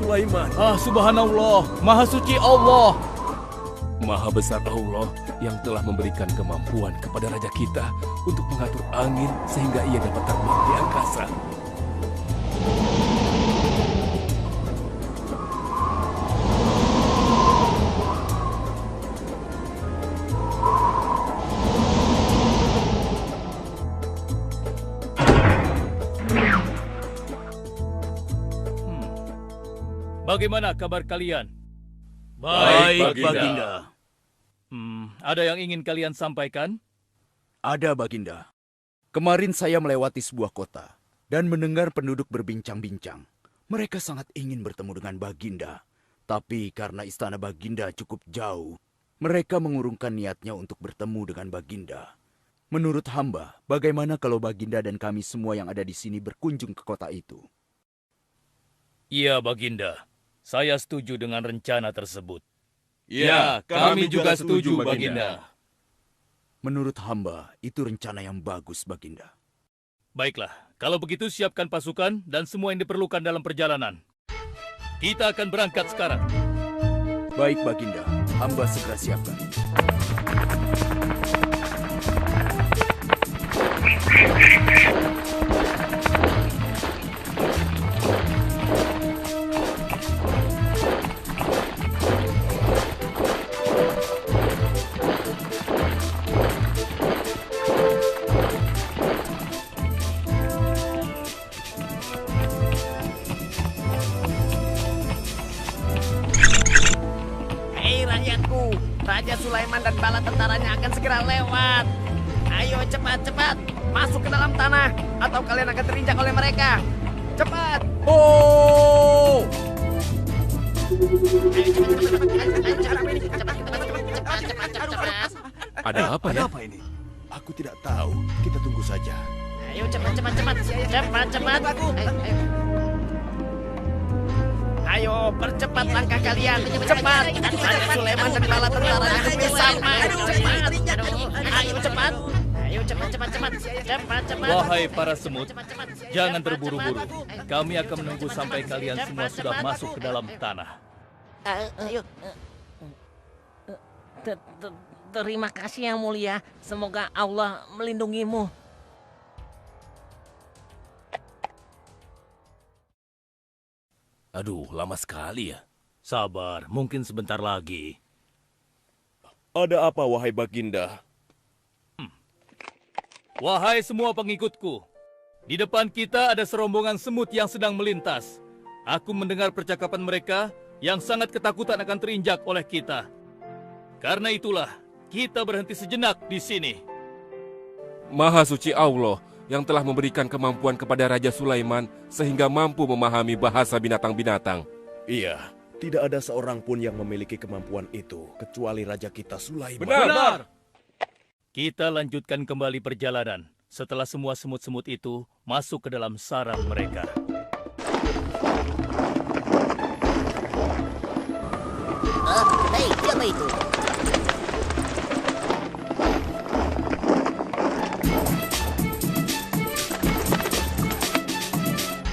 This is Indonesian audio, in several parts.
Sulaiman. Subhanallah, Maha Suci Allah. Maha besar Allah yang telah memberikan kemampuan kepada raja kita untuk mengatur angin sehingga ia dapat terbang di angkasa. Bagaimana kabar kalian? Baik, Baginda. Ada yang ingin kalian sampaikan? Ada, Baginda. Kemarin saya melewati sebuah kota dan mendengar penduduk berbincang-bincang. Mereka sangat ingin bertemu dengan Baginda. Tapi karena istana Baginda cukup jauh, mereka mengurungkan niatnya untuk bertemu dengan Baginda. Menurut hamba, bagaimana kalau Baginda dan kami semua yang ada di sini berkunjung ke kota itu? Iya, Baginda. Saya setuju dengan rencana tersebut. Ya, kami juga setuju, Baginda. Menurut hamba, itu rencana yang bagus, Baginda. Baiklah, kalau begitu siapkan pasukan dan semua yang diperlukan dalam perjalanan. Kita akan berangkat sekarang. Baik, Baginda. Hamba segera siapkan. Raja Sulaiman dan bala tentaranya akan segera lewat. Ayo cepat-cepat masuk ke dalam tanah atau kalian akan terinjak oleh mereka. Cepat. Oh! Ada apa ya? Apa ini? Aku tidak tahu. Kita tunggu saja. Ayo cepat. Cepat. Ayo, percepat langkah kalian. Cepat. Raja Sulaiman dan bala tentaranya hampir sampai. Cepat. Ayo, cepat. Wahai para semut, jangan terburu-buru. Kami akan menunggu sampai kalian semua sudah masuk ke dalam tanah. Ayo. Terima kasih yang mulia. Semoga Allah melindungimu. Aduh, lama sekali ya. Sabar, mungkin sebentar lagi. Ada apa, wahai Baginda? Wahai semua pengikutku, di depan kita ada serombongan semut yang sedang melintas. Aku mendengar percakapan mereka yang sangat ketakutan akan terinjak oleh kita. Karena itulah, kita berhenti sejenak di sini. Maha suci Allah yang telah memberikan kemampuan kepada Raja Sulaiman sehingga mampu memahami bahasa binatang-binatang. Iya, tidak ada seorang pun yang memiliki kemampuan itu kecuali Raja kita Sulaiman. Benar. Kita lanjutkan kembali perjalanan setelah semua semut-semut itu masuk ke dalam sarang mereka. Hei, siapa itu?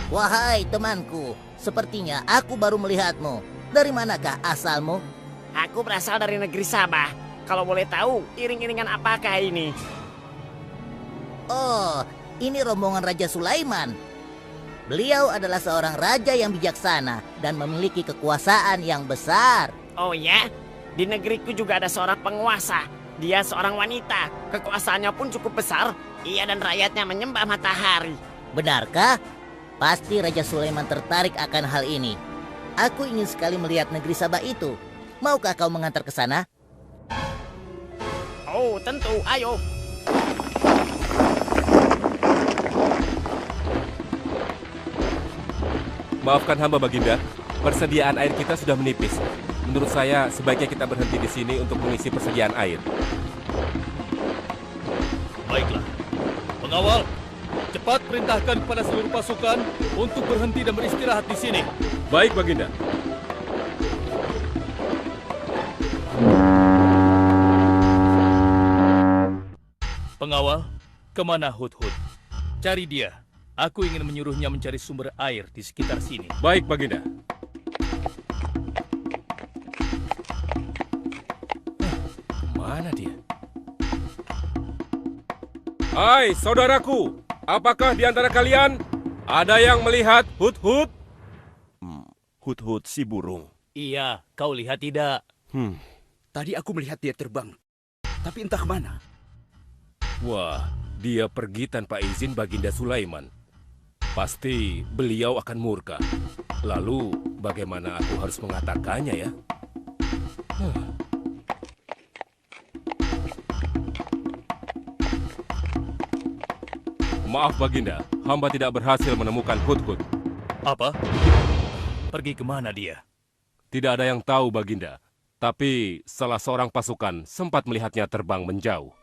Wahai temanku, sepertinya aku baru melihatmu. Dari manakah asalmu? Aku berasal dari negeri Sabah. Kalau boleh tahu, iring-iringan apakah ini? Oh, ini rombongan Raja Sulaiman. Beliau adalah seorang raja yang bijaksana dan memiliki kekuasaan yang besar. Oh ya? Di negeriku juga ada seorang penguasa. Dia seorang wanita. Kekuasaannya pun cukup besar. Ia dan rakyatnya menyembah matahari. Benarkah? Pasti Raja Sulaiman tertarik akan hal ini. Aku ingin sekali melihat negeri Sabah itu. Maukah kau mengantar ke sana? Oh, tentu. Ayo. Maafkan hamba, Baginda. Persediaan air kita sudah menipis. Menurut saya, sebaiknya kita berhenti di sini untuk mengisi persediaan air. Baiklah. Pengawal, cepat perintahkan kepada seluruh pasukan untuk berhenti dan beristirahat di sini. Baik, Baginda. Pengawal, kemana Hudhud? Cari dia. Aku ingin menyuruhnya mencari sumber air di sekitar sini. Baik, Baginda. Hai saudaraku, apakah di antara kalian ada yang melihat Hut-Hut? Hut-hut si burung. Iya, kau lihat tidak? Tadi aku melihat dia terbang, tapi entah kemana. Wah, dia pergi tanpa izin Baginda Sulaiman. Pasti beliau akan murka. Lalu, bagaimana aku harus mengatakannya ya? Maaf Baginda, hamba tidak berhasil menemukan Hut-Hut. Apa? Pergi kemana dia? Tidak ada yang tahu Baginda, tapi salah seorang pasukan sempat melihatnya terbang menjauh.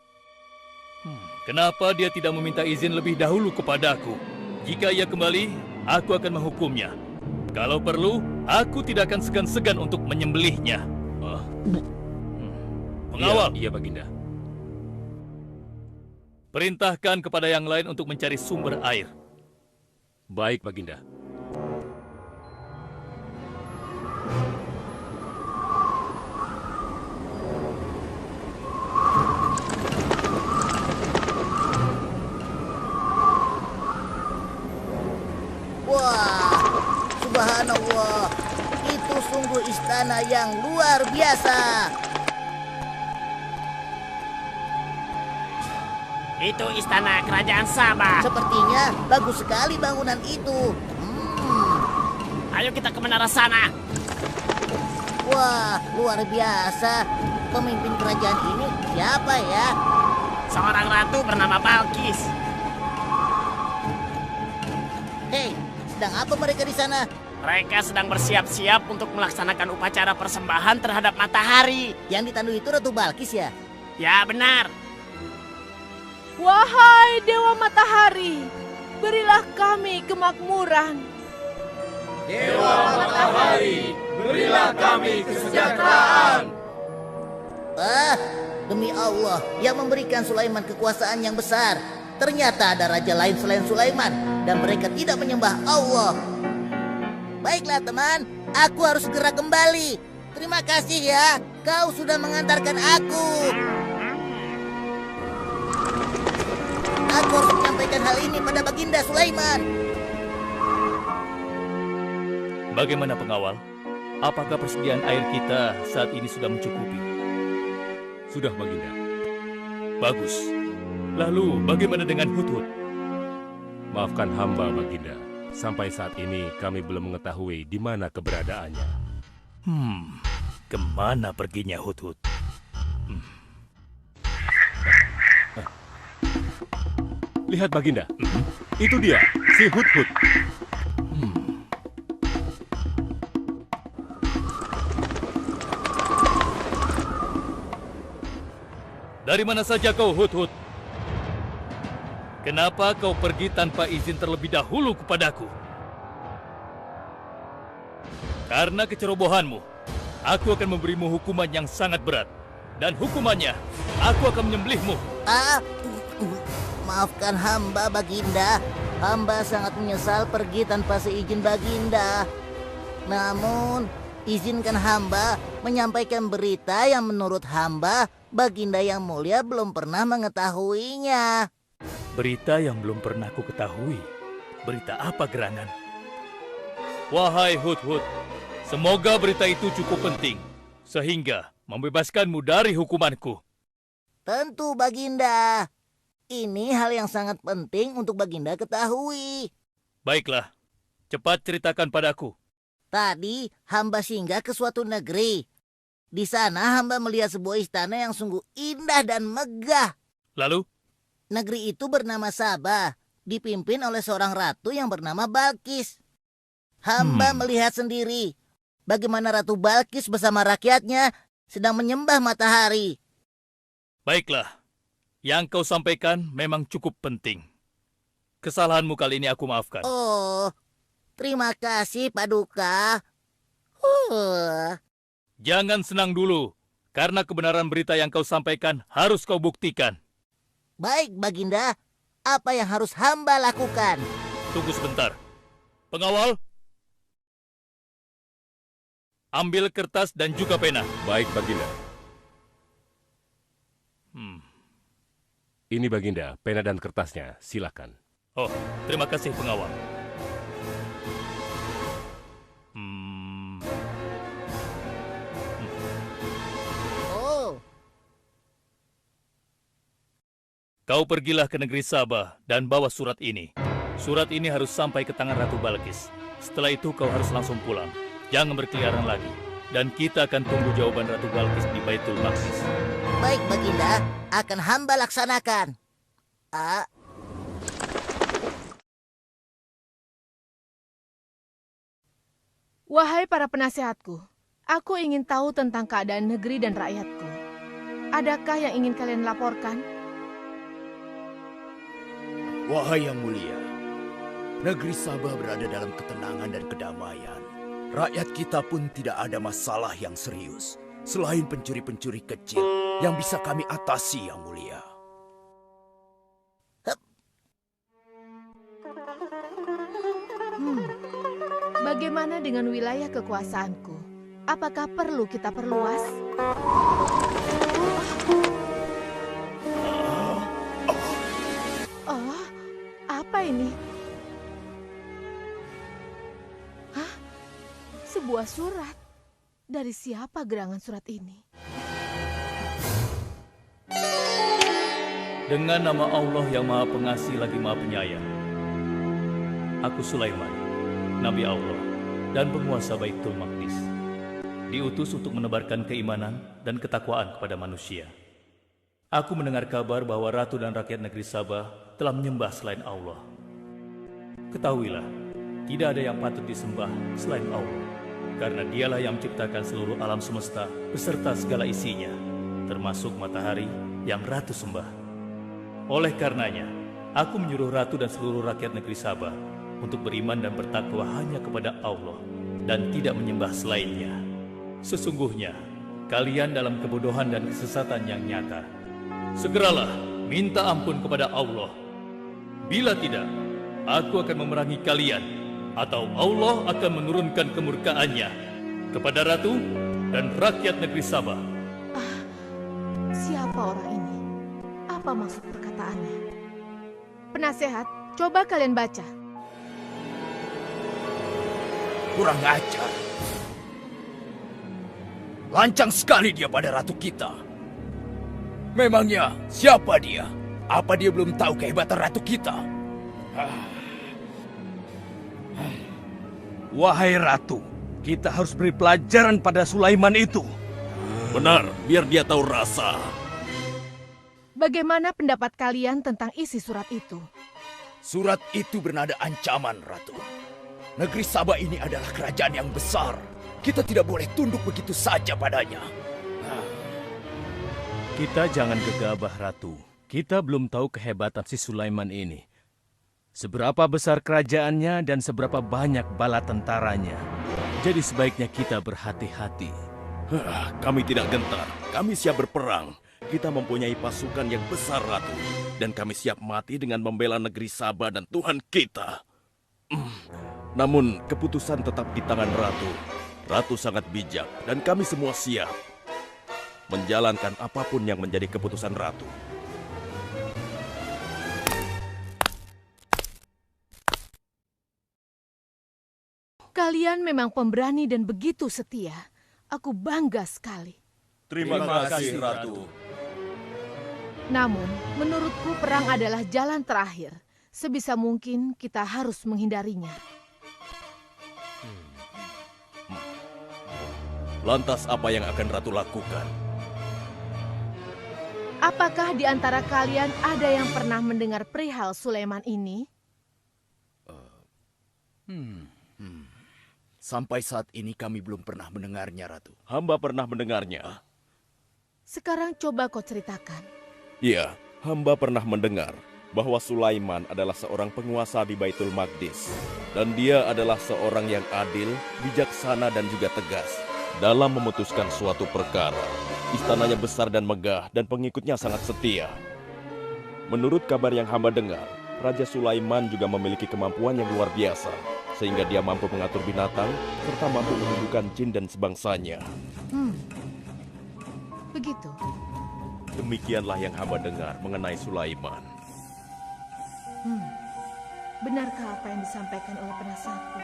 Kenapa dia tidak meminta izin lebih dahulu kepadaku? Jika ia kembali, aku akan menghukumnya. Kalau perlu, aku tidak akan segan-segan untuk menyembelihnya. Pengawal, Iya Baginda. perintahkan kepada yang lain untuk mencari sumber air. Baik Baginda. Wah, subhanallah. Itu sungguh istana yang luar biasa. Itu istana kerajaan Sabah. Sepertinya bagus sekali bangunan itu. Ayo kita ke menara sana. Wah, luar biasa. Pemimpin kerajaan ini siapa ya? Seorang ratu bernama Balkis. Hei, sedang apa mereka di sana? Mereka sedang bersiap-siap untuk melaksanakan upacara persembahan terhadap matahari. Yang ditandu itu Ratu Balkis ya? Ya benar. Wahai Dewa Matahari, berilah kami kemakmuran. Ah, demi Allah, yang memberikan Sulaiman kekuasaan yang besar. Ternyata ada raja lain selain Sulaiman, dan mereka tidak menyembah Allah. Baiklah teman, aku harus segera kembali. Terima kasih ya, kau sudah mengantarkan aku. Aku harus menyampaikan hal ini pada Baginda Sulaiman. Bagaimana pengawal? Apakah persediaan air kita saat ini sudah mencukupi? Sudah Baginda. Bagus. Lalu bagaimana dengan Hut-Hut? Maafkan hamba Baginda. Sampai saat ini kami belum mengetahui di mana keberadaannya. Kemana perginya Hut-Hut? Lihat Baginda, itu dia, si Hut-Hut. Dari mana saja kau, Hut-Hut? Kenapa kau pergi tanpa izin terlebih dahulu kepadaku? Karena kecerobohanmu, aku akan memberimu hukuman yang sangat berat. Dan hukumannya, aku akan menyembelihmu. Maafkan hamba, Baginda. Hamba sangat menyesal pergi tanpa seizin Baginda. Namun, izinkan hamba menyampaikan berita yang menurut hamba, Baginda yang mulia belum pernah mengetahuinya. Berita yang belum pernah ku ketahui. Berita apa gerangan? Wahai Hut-Hut, semoga berita itu cukup penting, sehingga membebaskanmu dari hukumanku. Tentu, Baginda. Ini hal yang sangat penting untuk Baginda ketahui. Baiklah, cepat ceritakan padaku. Tadi hamba singgah ke suatu negeri. Di sana hamba melihat sebuah istana yang sungguh indah dan megah. Lalu? Negeri itu bernama Sabah, dipimpin oleh seorang ratu yang bernama Balkis. Hamba melihat sendiri bagaimana Ratu Balkis bersama rakyatnya sedang menyembah matahari. Baiklah, yang kau sampaikan memang cukup penting. Kesalahanmu kali ini aku maafkan. Oh, terima kasih, Paduka. Jangan senang dulu, karena kebenaran berita yang kau sampaikan harus kau buktikan. Baik, Baginda. Apa yang harus hamba lakukan? Tunggu sebentar. Pengawal, ambil kertas dan juga pena. Baik Baginda. Ini Baginda, pena dan kertasnya, silakan. Oh, terima kasih pengawal. Oh, Kau pergilah ke negeri Sabah dan bawa surat ini. Surat ini harus sampai ke tangan Ratu Balkis. Setelah itu kau harus langsung pulang. Jangan berkeliaran lagi. Dan kita akan tunggu jawaban Ratu Balkis di Baitul Maqdis. baik Baginda, akan hamba laksanakan. Wahai para penasehatku, aku ingin tahu tentang keadaan negeri dan rakyatku. Adakah yang ingin kalian laporkan? Wahai yang mulia, negeri Sabah berada dalam ketenangan dan kedamaian. Rakyat kita pun tidak ada masalah yang serius, selain pencuri-pencuri kecil yang bisa kami atasi, yang mulia. Bagaimana dengan wilayah kekuasaanku? Apakah perlu kita perluas? Oh, apa ini? Hah? Sebuah surat. Dari siapa gerangan surat ini? Dengan nama Allah yang Maha Pengasih lagi Maha Penyayang. Aku Sulaiman, Nabi Allah dan penguasa Baitul Maqdis. Diutus untuk menebarkan keimanan dan ketakwaan kepada manusia. Aku mendengar kabar bahwa ratu dan rakyat negeri Sabah telah menyembah selain Allah. Ketahuilah, tidak ada yang patut disembah selain Allah. Karena dialah yang menciptakan seluruh alam semesta beserta segala isinya, termasuk matahari yang ratu sembah. Oleh karenanya, aku menyuruh ratu dan seluruh rakyat negeri Sabah untuk beriman dan bertakwa hanya kepada Allah dan tidak menyembah selainnya. Sesungguhnya, kalian dalam kebodohan dan kesesatan yang nyata. Segeralah minta ampun kepada Allah. Bila tidak, aku akan memerangi kalian, atau Allah akan menurunkan kemurkaannya kepada ratu dan rakyat negeri Sabah. Siapa orang ini? Apa maksud perkataannya? Penasehat, coba kalian baca. Kurang ajar. Lancang sekali dia pada ratu kita. Memangnya siapa dia? Apa dia belum tahu kehebatan ratu kita? Wahai Ratu, kita harus beri pelajaran pada Sulaiman itu. Benar, biar dia tahu rasa. Bagaimana pendapat kalian tentang isi surat itu? Surat itu bernada ancaman, Ratu. Negeri Sabah ini adalah kerajaan yang besar. Kita tidak boleh tunduk begitu saja padanya. Kita jangan gegabah, Ratu. Kita belum tahu kehebatan si Sulaiman ini. Seberapa besar kerajaannya dan seberapa banyak bala tentaranya. Jadi sebaiknya kita berhati-hati. Kami tidak gentar, kami siap berperang. Kita mempunyai pasukan yang besar, Ratu. Dan kami siap mati dengan membela negeri Sabah dan Tuhan kita. Namun, keputusan tetap di tangan Ratu. Ratu sangat bijak, dan kami semua siap menjalankan apapun yang menjadi keputusan Ratu. Kalian memang pemberani dan begitu setia. Aku bangga sekali. Terima kasih, Ratu. Namun, menurutku perang adalah jalan terakhir. Sebisa mungkin kita harus menghindarinya. Lantas apa yang akan Ratu lakukan? Apakah di antara kalian ada yang pernah mendengar perihal Sulaiman ini? Sampai saat ini kami belum pernah mendengarnya, Ratu. Hamba pernah mendengarnya. Sekarang coba kau ceritakan. Iya, hamba pernah mendengar bahwa Sulaiman adalah seorang penguasa di Baitul Maqdis. Dan dia adalah seorang yang adil, bijaksana dan juga tegas dalam memutuskan suatu perkara. Istananya besar dan megah dan pengikutnya sangat setia. Menurut kabar yang hamba dengar, Raja Sulaiman juga memiliki kemampuan yang luar biasa, sehingga dia mampu mengatur binatang serta mampu menundukkan jin dan sebangsanya. Begitu. Demikianlah yang hamba dengar mengenai Sulaiman. Benarkah apa yang disampaikan oleh penasehatku?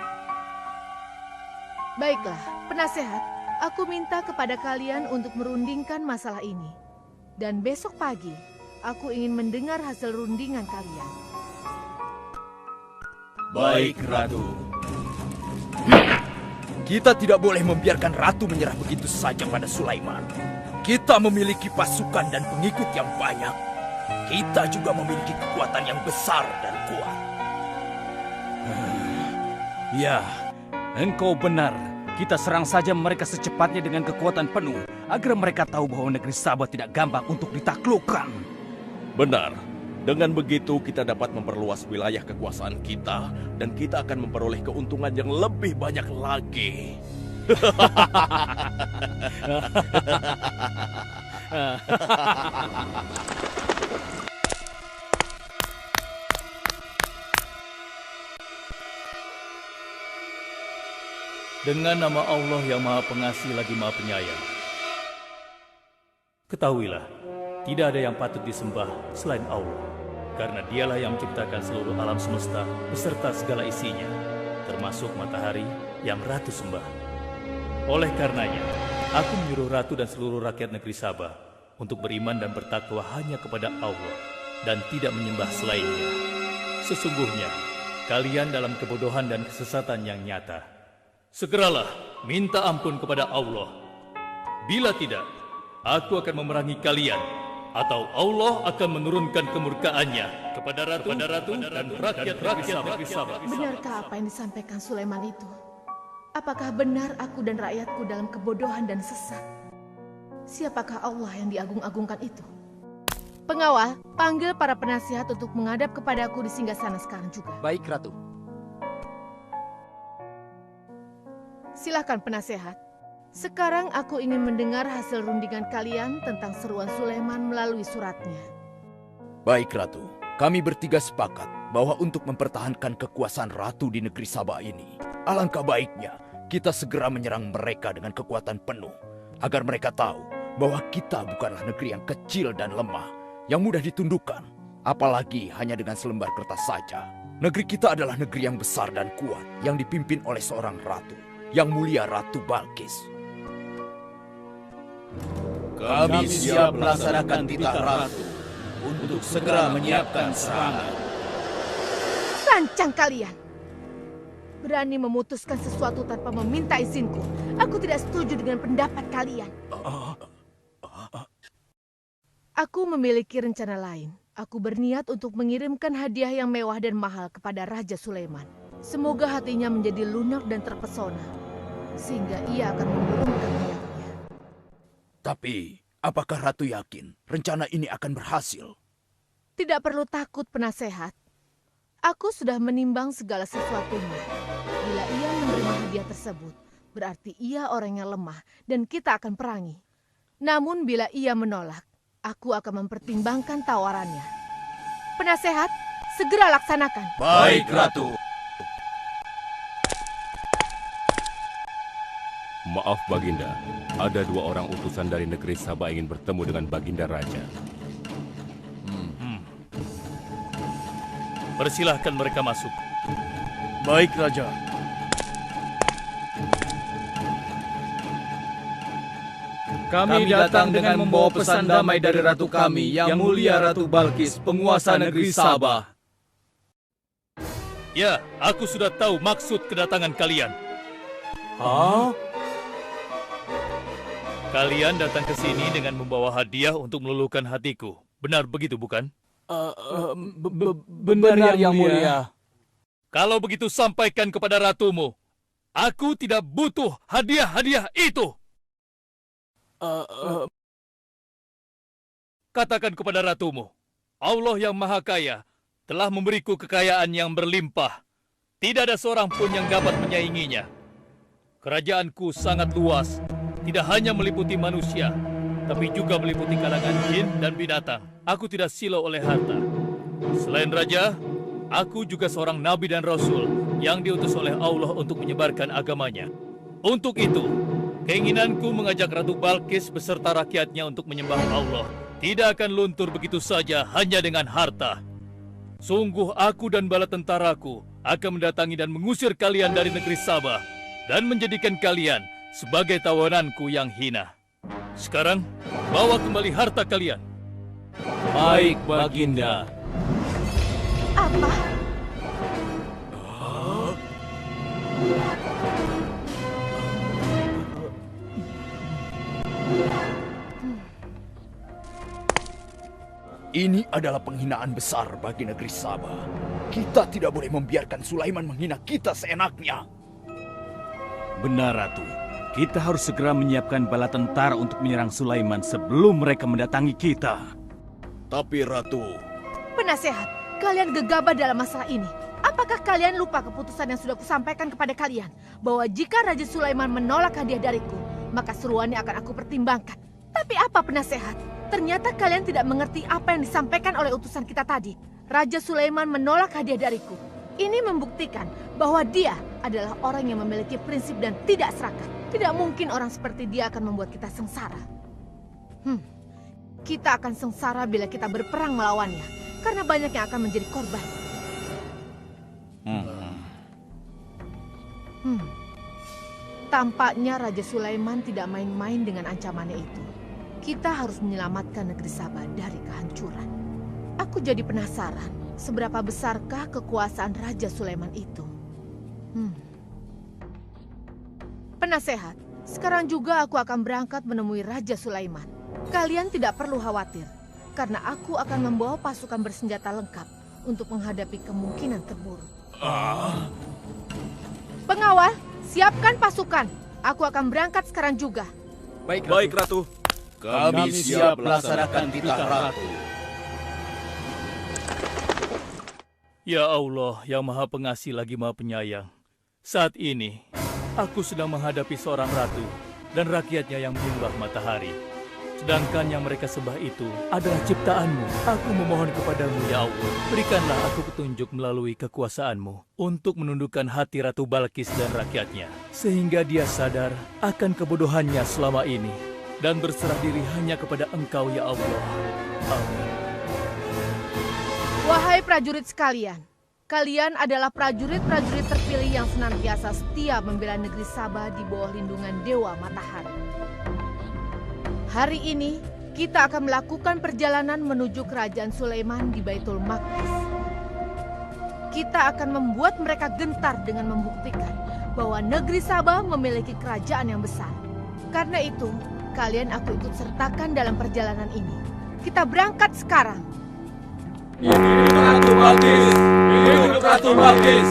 Baiklah, penasehat, aku minta kepada kalian untuk merundingkan masalah ini. Dan besok pagi, aku ingin mendengar hasil rundingan kalian. Baik, Ratu. Kita tidak boleh membiarkan Ratu menyerah begitu saja pada Sulaiman. Kita memiliki pasukan dan pengikut yang banyak. Kita juga memiliki kekuatan yang besar dan kuat. Ya, engkau benar. Kita serang saja mereka secepatnya dengan kekuatan penuh, agar mereka tahu bahwa negeri Sabah tidak gampang untuk ditaklukkan. Benar. Dengan begitu kita dapat memperluas wilayah kekuasaan kita dan kita akan memperoleh keuntungan yang lebih banyak lagi. Dengan nama Allah yang Maha Pengasih lagi Maha Penyayang. Ketahuilah, tidak ada yang patut disembah selain Allah. Karena dialah yang menciptakan seluruh alam semesta beserta segala isinya, termasuk matahari yang Ratu sembah. Oleh karenanya, aku menyuruh Ratu dan seluruh rakyat negeri Sabah untuk beriman dan bertakwa hanya kepada Allah dan tidak menyembah selainnya. Sesungguhnya, kalian dalam kebodohan dan kesesatan yang nyata. Segeralah minta ampun kepada Allah. Bila tidak, aku akan memerangi kalian, atau Allah akan menurunkan kemurkaannya kepada Ratu dan rakyat negeri Sabah. Benarkah apa yang disampaikan Sulaiman itu? Apakah benar aku dan rakyatku dalam kebodohan dan sesat? Siapakah Allah yang diagung-agungkan itu? Pengawal, panggil para penasihat untuk menghadap kepadaku di singgasana sekarang juga. Baik, Ratu. Silakan penasehat. Sekarang aku ingin mendengar hasil rundingan kalian tentang seruan Sulaiman melalui suratnya. Baik, Ratu. Kami bertiga sepakat bahwa untuk mempertahankan kekuasaan Ratu di negeri Sabah ini, alangkah baiknya kita segera menyerang mereka dengan kekuatan penuh, agar mereka tahu bahwa kita bukanlah negeri yang kecil dan lemah, yang mudah ditundukkan, apalagi hanya dengan selembar kertas saja. Negeri kita adalah negeri yang besar dan kuat, yang dipimpin oleh seorang ratu, yang mulia Ratu Balkis. Kami siap melaksanakan titah Ratu untuk segera menyiapkan serangan. Lancang kalian! Berani memutuskan sesuatu tanpa meminta izinku. Aku tidak setuju dengan pendapat kalian. Aku memiliki rencana lain. Aku berniat untuk mengirimkan hadiah yang mewah dan mahal kepada Raja Sulaiman. Semoga hatinya menjadi lunak dan terpesona, sehingga ia akan menurunkan niatnya. Tapi, apakah Ratu yakin rencana ini akan berhasil? Tidak perlu takut, penasehat. Aku sudah menimbang segala sesuatunya. Bila ia menerima hadiah tersebut, berarti ia orang yang lemah dan kita akan perangi. Namun bila ia menolak, aku akan mempertimbangkan tawarannya. Penasehat, segera laksanakan. Baik, Ratu. Maaf Baginda, ada 2 orang utusan dari negeri Sabah ingin bertemu dengan Baginda Raja. Persilahkan mereka masuk. Baik, Raja. Kami datang dengan membawa pesan damai dari Ratu kami, yang mulia Ratu Balkis, penguasa negeri Sabah. Ya, aku sudah tahu maksud kedatangan kalian. Hah? Kalian datang ke sini dengan membawa hadiah untuk meluluhkan hatiku. Benar begitu, bukan? Benar, yang mulia. Kalau begitu sampaikan kepada ratumu. Aku tidak butuh hadiah-hadiah itu. Katakan kepada ratumu, Allah yang Maha Kaya telah memberiku kekayaan yang berlimpah. Tidak ada seorang pun yang dapat menyainginya. Kerajaanku sangat luas, tidak hanya meliputi manusia, tapi juga meliputi kalangan jin dan binatang. Aku tidak silau oleh harta. Selain raja, aku juga seorang nabi dan rasul yang diutus oleh Allah untuk menyebarkan agamanya. Untuk itu, keinginanku mengajak Ratu Balkis beserta rakyatnya untuk menyembah Allah tidak akan luntur begitu saja hanya dengan harta. Sungguh aku dan bala tentaraku akan mendatangi dan mengusir kalian dari negeri Sabah dan menjadikan kalian sebagai tawananku yang hina. Sekarang, bawa kembali harta kalian. Baik, Baginda. Apa? Ini adalah penghinaan besar bagi negeri Sabah. Kita tidak boleh membiarkan Sulaiman menghina kita seenaknya. Benar, Ratu. Kita harus segera menyiapkan bala tentara untuk menyerang Sulaiman sebelum mereka mendatangi kita. Tapi Ratu, Penasehat, kalian gegabah dalam masalah ini. Apakah kalian lupa keputusan yang sudah kusampaikan kepada kalian? Bahwa jika Raja Sulaiman menolak hadiah dariku, maka seruannya akan aku pertimbangkan. Tapi apa penasehat? Ternyata kalian tidak mengerti apa yang disampaikan oleh utusan kita tadi. Raja Sulaiman menolak hadiah dariku. Ini membuktikan bahwa dia adalah orang yang memiliki prinsip dan tidak serakah. Tidak mungkin orang seperti dia akan membuat kita sengsara. Kita akan sengsara bila kita berperang melawannya, karena banyak yang akan menjadi korban. Tampaknya Raja Sulaiman tidak main-main dengan ancamannya itu. Kita harus menyelamatkan negeri Sabah dari kehancuran. Aku jadi penasaran, seberapa besarkah kekuasaan Raja Sulaiman itu? Penasehat, sekarang juga aku akan berangkat menemui Raja Sulaiman. Kalian tidak perlu khawatir, karena aku akan membawa pasukan bersenjata lengkap untuk menghadapi kemungkinan terburuk. Pengawal, siapkan pasukan. Aku akan berangkat sekarang juga. Baik, Ratu. kami siap melaksanakan titah Ratu. Ya Allah, yang Maha Pengasih lagi Maha Penyayang. Saat ini, aku sedang menghadapi seorang ratu dan rakyatnya yang menyembah matahari. Sedangkan yang mereka sembah itu adalah ciptaanmu. Aku memohon kepadamu, ya Allah, berikanlah aku petunjuk melalui kekuasaanmu untuk menundukkan hati Ratu Balkis dan rakyatnya, sehingga dia sadar akan kebodohannya selama ini dan berserah diri hanya kepada Engkau, ya Allah. Amin. Wahai prajurit sekalian, kalian adalah prajurit-prajurit terpilih yang senantiasa setia membela negeri Sabah di bawah lindungan Dewa Matahari. Hari ini, kita akan melakukan perjalanan menuju kerajaan Sulaiman di Baitul Maqdis. Kita akan membuat mereka gentar dengan membuktikan bahwa negeri Sabah memiliki kerajaan yang besar. Karena itu, kalian aku ikut sertakan dalam perjalanan ini. Kita berangkat sekarang. Hidup Ratu Balkis! Hidup Ratu Balkis!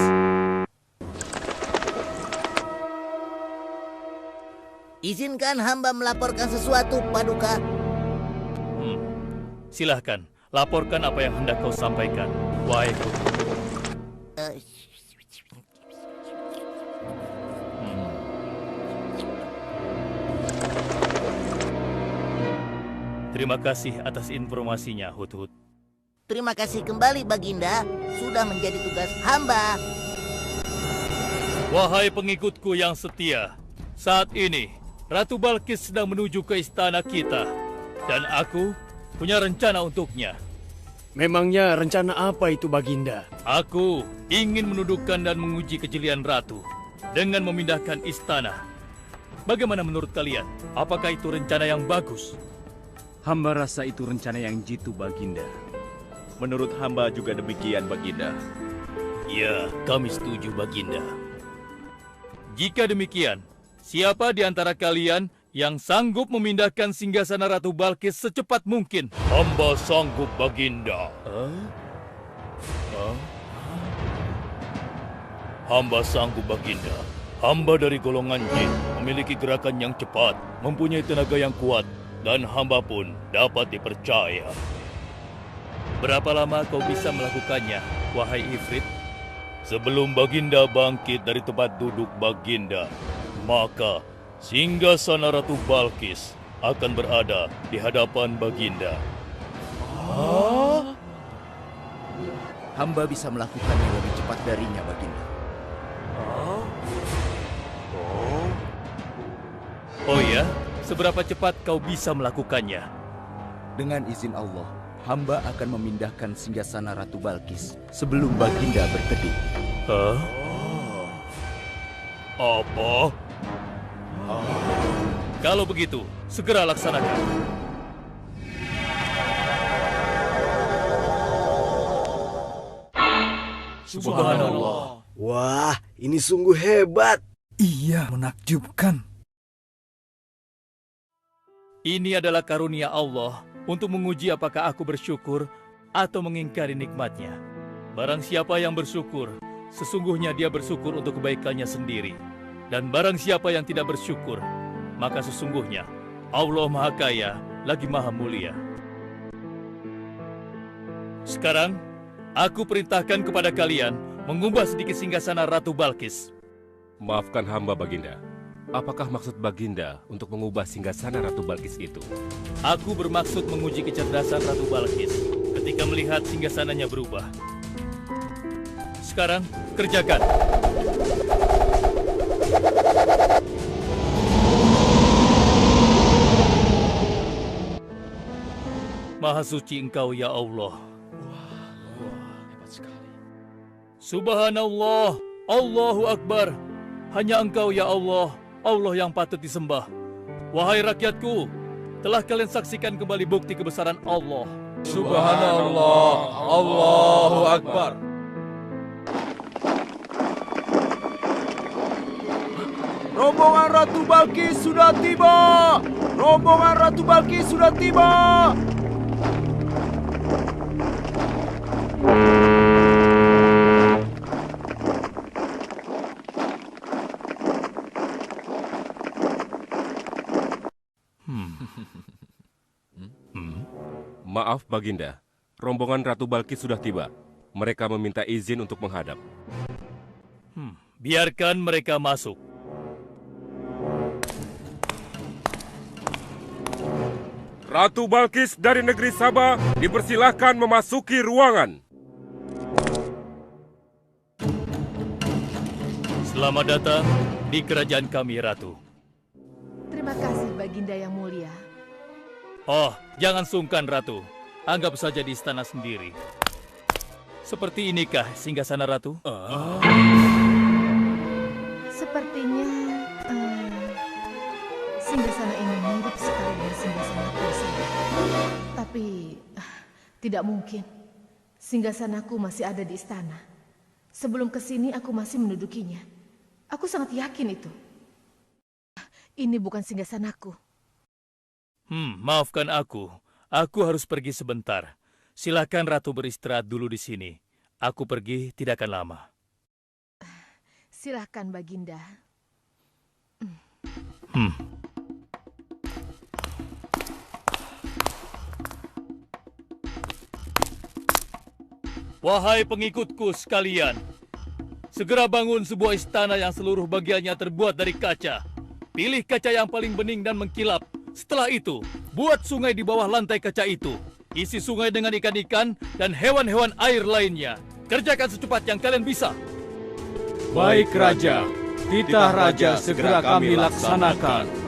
Izinkan hamba melaporkan sesuatu, Paduka. Silahkan, laporkan apa yang hendak kau sampaikan, wahai Guru. Terima kasih atas informasinya, Hudhud. Terima kasih kembali, Baginda. Sudah menjadi tugas hamba. Wahai pengikutku yang setia, saat ini Ratu Balkis sedang menuju ke istana kita, dan aku punya rencana untuknya. Memangnya rencana apa itu, Baginda? Aku ingin menundukkan dan menguji kejelian Ratu dengan memindahkan istana. Bagaimana menurut kalian? Apakah itu rencana yang bagus? Hamba rasa itu rencana yang jitu, Baginda. Menurut hamba juga demikian, Baginda. Ya, kami setuju, Baginda. Jika demikian, siapa di antara kalian yang sanggup memindahkan singgasana Ratu Balkis secepat mungkin? Hamba sanggup, Baginda. Hamba sanggup, Baginda. Hamba dari golongan jin, memiliki gerakan yang cepat, mempunyai tenaga yang kuat, dan hamba pun dapat dipercaya. Berapa lama kau bisa melakukannya, wahai Ifrit? Sebelum Baginda bangkit dari tempat duduk Baginda, maka singgasana Ratu Balkis akan berada di hadapan Baginda. Hamba bisa melakukannya lebih cepat darinya, Baginda. Oh ya? Seberapa cepat kau bisa melakukannya? Dengan izin Allah, hamba akan memindahkan singgasana Ratu Balkis sebelum Baginda berteduh. Hah? Apa? Kalau begitu, segera laksanakan. Subhanallah. Wah, ini sungguh hebat. Iya, menakjubkan. Ini adalah karunia Allah untuk menguji apakah aku bersyukur atau mengingkari nikmatnya. Barang siapa yang bersyukur, sesungguhnya dia bersyukur untuk kebaikannya sendiri. Dan barang siapa yang tidak bersyukur, maka sesungguhnya Allah Maha Kaya lagi Maha Mulia. Sekarang, aku perintahkan kepada kalian mengubah sedikit singgasana Ratu Balkis. Maafkan hamba, Baginda. Apakah maksud Baginda untuk mengubah singgasana Ratu Balkis itu? Aku bermaksud menguji kecerdasan Ratu Balkis ketika melihat singgasananya berubah. Sekarang, kerjakan. Maha suci Engkau, ya Allah. Hebat sekali. Subhanallah, Allahu Akbar. Hanya Engkau, ya Allah, Allah yang patut disembah. Wahai rakyatku, telah kalian saksikan kembali bukti kebesaran Allah. Subhanallah, Allahu Akbar. Rombongan Ratu Balkis sudah tiba! Rombongan Ratu Balkis sudah tiba! Maaf, Baginda. Rombongan Ratu Balkis sudah tiba. Mereka meminta izin untuk menghadap. Biarkan mereka masuk. Ratu Balkis dari negeri Sabah dipersilahkan memasuki ruangan. Selamat datang di kerajaan kami, Ratu. Terima kasih, Baginda yang mulia. Oh, jangan sungkan, Ratu. Anggap saja di istana sendiri. Seperti inikah singgasana Ratu? Sepertinya singgasana ini mirip sekali dengan singgasanaku. Tapi tidak mungkin. Singgasanaku masih ada di istana. Sebelum kesini aku masih mendudukinya. Aku sangat yakin itu. Ini bukan singgasanaku. Maafkan aku. Aku harus pergi sebentar. Silakan Ratu beristirahat dulu di sini. Aku pergi tidak akan lama. Silakan, Baginda. Wahai pengikutku sekalian, segera bangun sebuah istana yang seluruh bagiannya terbuat dari kaca. Pilih kaca yang paling bening dan mengkilap. Setelah itu, buat sungai di bawah lantai kaca itu. Isi sungai dengan ikan-ikan dan hewan-hewan air lainnya. Kerjakan secepat yang kalian bisa. Baik, Raja. Titah Raja segera kami laksanakan.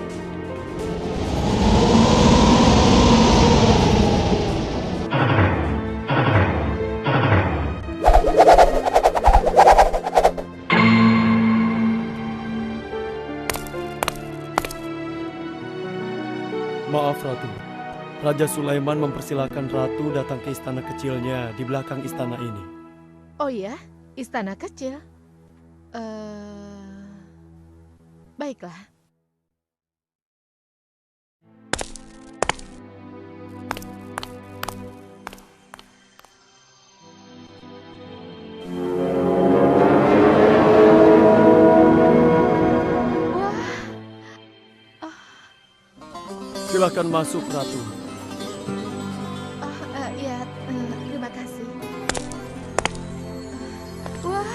Maaf, Ratu. Raja Sulaiman mempersilahkan Ratu datang ke istana kecilnya di belakang istana ini. Oh ya, istana kecil. Baiklah. Silakan masuk, Ratu. Ya, terima kasih. Wah.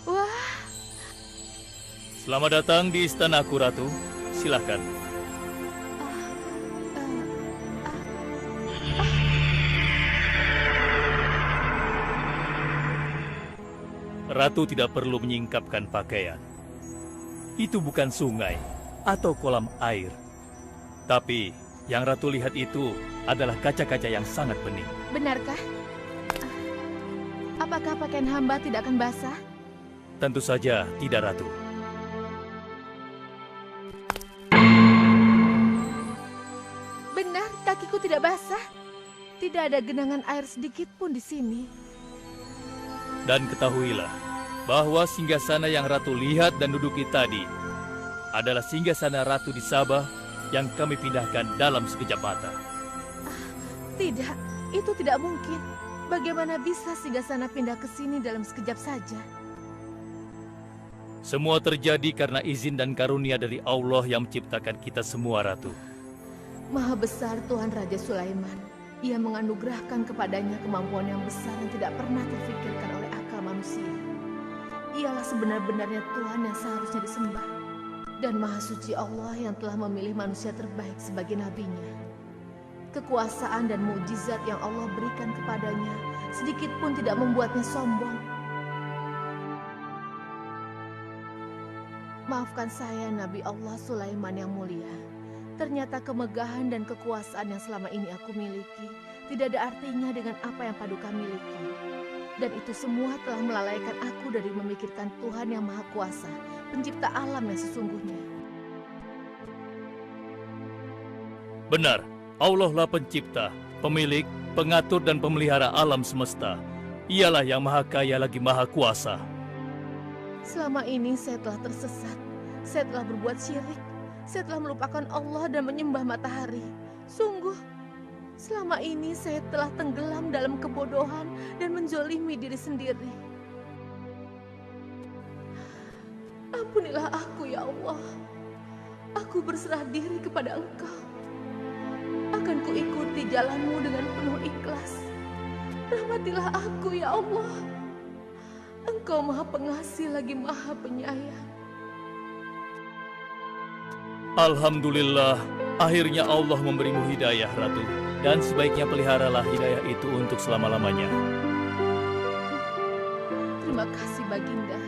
Wah. Selamat datang di istanaku, Ratu. Silakan. Ratu tidak perlu menyingkapkan pakaian. Itu bukan sungai. atau kolam air. Tapi yang Ratu lihat itu adalah kaca-kaca yang sangat bening. Benarkah? Apakah pakaian hamba tidak akan basah? Tentu saja tidak, Ratu. Benar, kakiku tidak basah. Tidak ada genangan air sedikit pun di sini. Dan ketahuilah bahwa singgasana yang Ratu lihat dan duduki tadi adalah singgasana Ratu di Sabah yang kami pindahkan dalam sekejap mata. Tidak, itu tidak mungkin. Bagaimana bisa singgasana pindah ke sini dalam sekejap saja? Semua terjadi karena izin dan karunia dari Allah yang menciptakan kita semua, Ratu. Maha besar Tuhan Raja Sulaiman. Ia menganugerahkan kepadanya kemampuan yang besar yang tidak pernah terfikirkan oleh akal manusia. Ialah sebenar-benarnya Tuhan yang seharusnya disembah. Dan Maha Suci Allah yang telah memilih manusia terbaik sebagai nabinya. Kekuasaan dan mukjizat yang Allah berikan kepadanya sedikit pun tidak membuatnya sombong. Maafkan saya, Nabi Allah Sulaiman yang mulia. Ternyata kemegahan dan kekuasaan yang selama ini aku miliki tidak ada artinya dengan apa yang Paduka miliki. Dan itu semua telah melalaikan aku dari memikirkan Tuhan yang Maha Kuasa, pencipta alam yang sesungguhnya. Benar, Allah lah pencipta, pemilik, pengatur dan pemelihara alam semesta. Ialah yang Maha Kaya lagi Maha Kuasa. Selama ini saya telah tersesat, saya telah berbuat syirik, saya telah melupakan Allah dan menyembah matahari. Sungguh, selama ini saya telah tenggelam dalam kebodohan dan menzolimi diri sendiri. Ampunilah aku ya Allah. Aku berserah diri kepada Engkau. Akan kuikuti jalanmu dengan penuh ikhlas. Rahmatilah aku ya Allah. Engkau Maha Pengasih lagi Maha Penyayang. Alhamdulillah, akhirnya Allah memberimu hidayah, Ratu. Dan sebaiknya peliharalah hidayah itu untuk selama-lamanya. Terima kasih, Baginda.